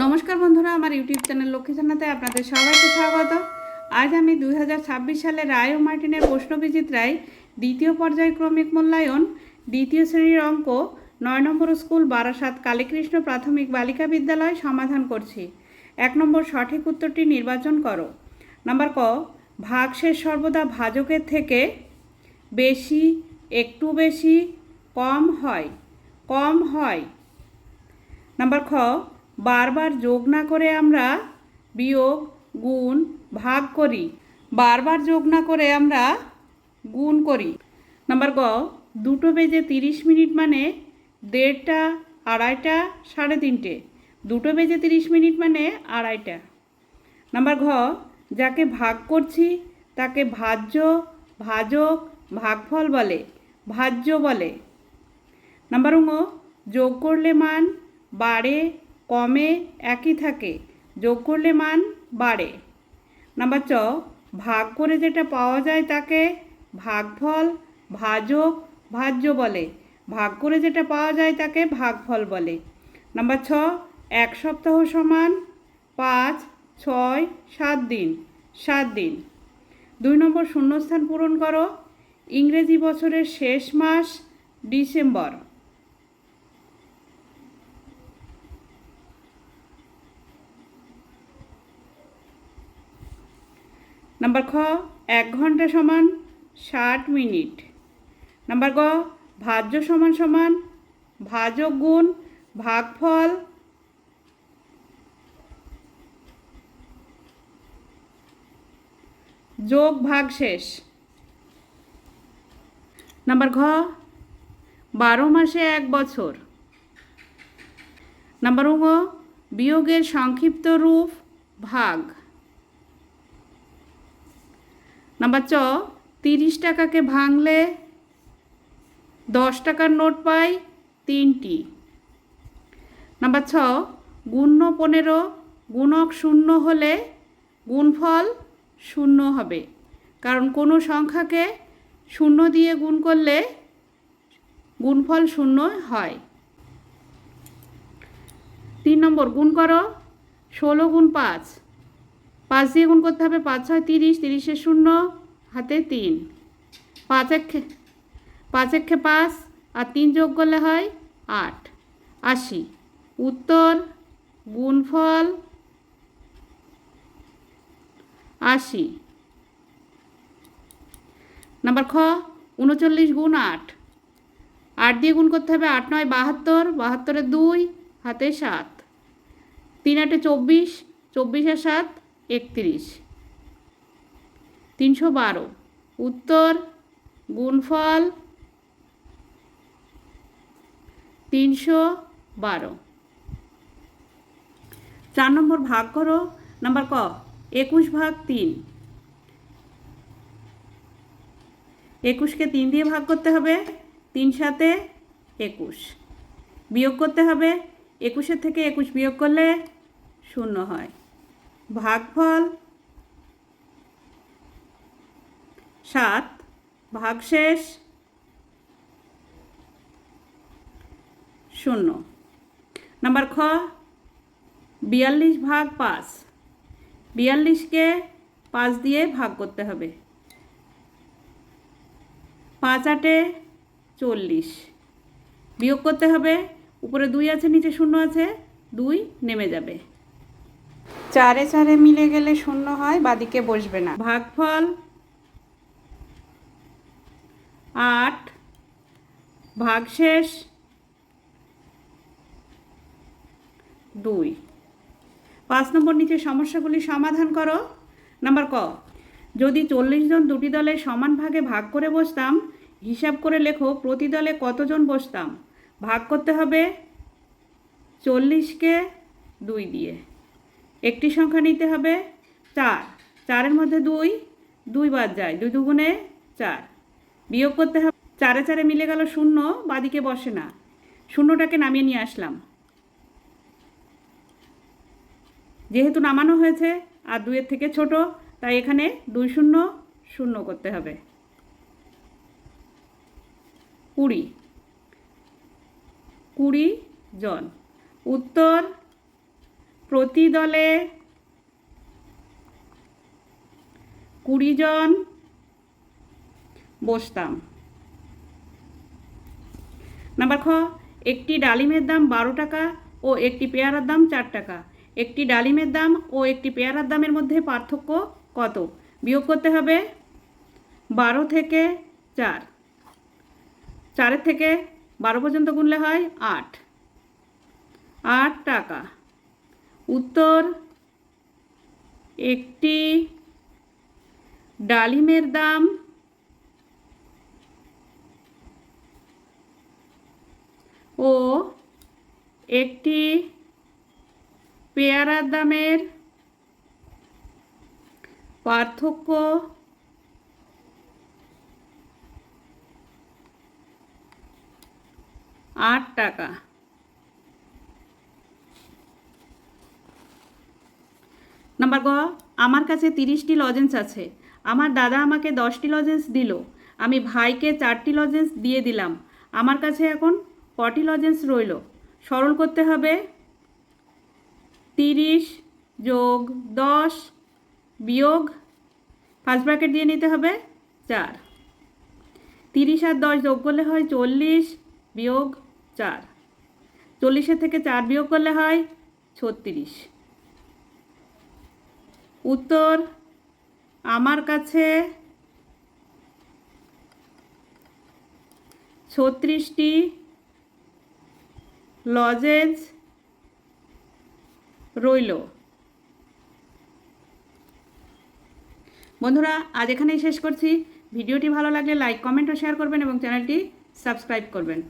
নমস্কার বন্ধুরা, আমার ইউটিউব চ্যানেল লক্ষ্মী জানাতে আপনাদের সবাইকে স্বাগত। আজ আমি 2026 সালে রায় ও মার্টিনের প্রশ্নবিচিত্রায় দ্বিতীয় পর্যায়ক্রমিক মূল্যায়ন দ্বিতীয় শ্রেণীর অঙ্ক 9 নম্বর স্কুল বারাসাত কালীকৃষ্ণ প্রাথমিক বালিকা বিদ্যালয় সমাধান করছি। 1 নম্বর সঠিক উত্তরটি নির্বাচন করো। নাম্বার ক, ভাগশেষ সর্বদা ভাজকের থেকে বেশি, একটু বেশি, কম হয়। কম হয়। নাম্বার খ, বারবার যোগ না করে আমরা বিয়োগ, গুণ, ভাগ করি। বারবার যোগ না করে আমরা গুণ করি। নাম্বার গ, 2:30 মানে 1:30, 2:30, 3:30। 2:30 মানে 2:30। নাম্বার ঘ, যাকে ভাগ করছি তাকে ভাজ্য, ভাজক, ভাগফল বলে, ভাজ্য বলে। নাম্বার ঙ, যোগ করলে মান বাড়ে, কমে, একই থাকে। যোগ করলে মান বাড়ে। নাম্বার চ, ভাগ করে যেটা পাওয়া যায় তাকে ভাগফল, ভাজক, ভাজ্য বলে। ভাগ করে যেটা পাওয়া যায় তাকে ভাগফল বলে। নাম্বার ছ, 1 সপ্তাহ সমান 5, 6, 7 দিন। 7 দিন। 2 নম্বর শূন্যস্থান পূরণ করো। ইংরেজি বছরের শেষ মাস ডিসেম্বর। নাম্বার খ, 1 ঘন্টা সমান 60 মিনিট। নাম্বার গ, ভাজ্য সমান সমান ভাজক গুণ ভাগফল যোগ ভাগশেষ। নাম্বার ঘ, 12 মাসে 1 বছর। নাম্বার ঙ, বিয়োগের সংক্ষিপ্ত রূপ ভাগ। নাম্বার চ, 30 টাকাকে ভাঙলে 10 টাকার নোট পাই 3টি। নাম্বার ছ, গুণ্য 15 গুণক 0 হলে গুণফল 0 হবে, কারণ কোনো সংখ্যাকে 0 দিয়ে গুণ করলে গুণফল 0 হয়। 3 নম্বর গুণ করো। 16 গুণ 5, 5 দিয়ে গুণ করতে হবে। 5 6 30, 30-এর 0 হাতে 3। 5 একে 5 আর 3 যোগ করলে হয় 8, 80। উত্তর গুণফল 80। নাম্বার খ, 39 গুণ 8, 8 দিয়ে গুণ করতে হবে। 8 9 72, 72-এর 2 হাতে 7। 3 8 24, 24-এর 7 31, 312। উত্তর গুণফল 312। 4 নম্বর ভাগ করো। নাম্বার ক, 21 ভাগ 3। 21-কে 3 দিয়ে ভাগ করতে হবে। 3 7 21। বিয়োগ করতে হবে। 21-এর থেকে 21 বিয়োগ করলে 0 হয়। ভাগফল 7, ভাগশেষ 0। নাম্বার খ, 42 ভাগ 5। 42-কে 5 দিয়ে ভাগ করতে হবে। 5 8 40। বিয়োগ করতে হবে। উপরে 2 আছে, নিচে 0 আছে, 2 নেমে যাবে। 4 4 মিলে গেলে 0 হয়, বাদিকে বসবে না। ভাগফল 8, ভাগশেষ 2। 5 নম্বর নিচে সমস্যাগুলি সমাধান করো। নাম্বার ক, যদি 40 জন দুটি দলে সমান ভাগে ভাগ করে বসতাম, হিসাব করে লেখো প্রতি দলে কতজন বসতাম। ভাগ করতে হবে 40-কে 2 দিয়ে। একটি সংখ্যা নিতে হবে 4, 4-এর মধ্যে 2, 2 বাদ যায়, 2 2 4। বিয়োগ করতে হবে। 4 4 মিলে গেল 0, বাদিকে বসে না। 0টাকে নামিয়ে নিয়ে আসলাম। যেহেতু নামানো হয়েছে আর 2-এর থেকে ছোট, তাই এখানে 2 0 0 করতে হবে। 20 জন। উত্তর প্রতি দলে 20 জন বসতাম। নাম্বার খ, একটি ডালিমের দাম 12 টাকা ও একটি পেয়ারার দাম 4 টাকা। একটি ডালিমের দাম ও একটি পেয়ারার দামের মধ্যে পার্থক্য কত? বিয়োগ করতে হবে। 12 থেকে 4, 4 থেকে 12 পর্যন্ত গুনলে হয় 8 টাকা। উত্তর, একটি ডালিমের দাম ও একটি পেয়ারার দামের পার্থক্য 8 টাকা। নাম্বার গ, আমার কাছে 30টি লজেন্স আছে। আমার দাদা আমাকে 10টি লজেন্স দিল। আমি ভাইকে 4টি লজেন্স দিয়ে দিলাম। আমার কাছে এখন কটি লজেন্স রইল? সরল করতে হবে। 30 যোগ 10 বিয়োগ, ফার্স্ট ব্র্যাকেট দিয়ে নিতে হবে 4। 30 আর 10 যোগ করলে হয় 40 বিয়োগ 4। 40 থেকে 4 বিয়োগ করলে হয় 36। উত্তর, আমার কাছে 36টি লজেন্স রইল। বন্ধুরা, আজ এখানেই শেষ করছি। ভিডিওটি ভালো লাগলে লাইক, কমেন্ট ও শেয়ার করবেন এবং চ্যানেলটি সাবস্ক্রাইব করবেন।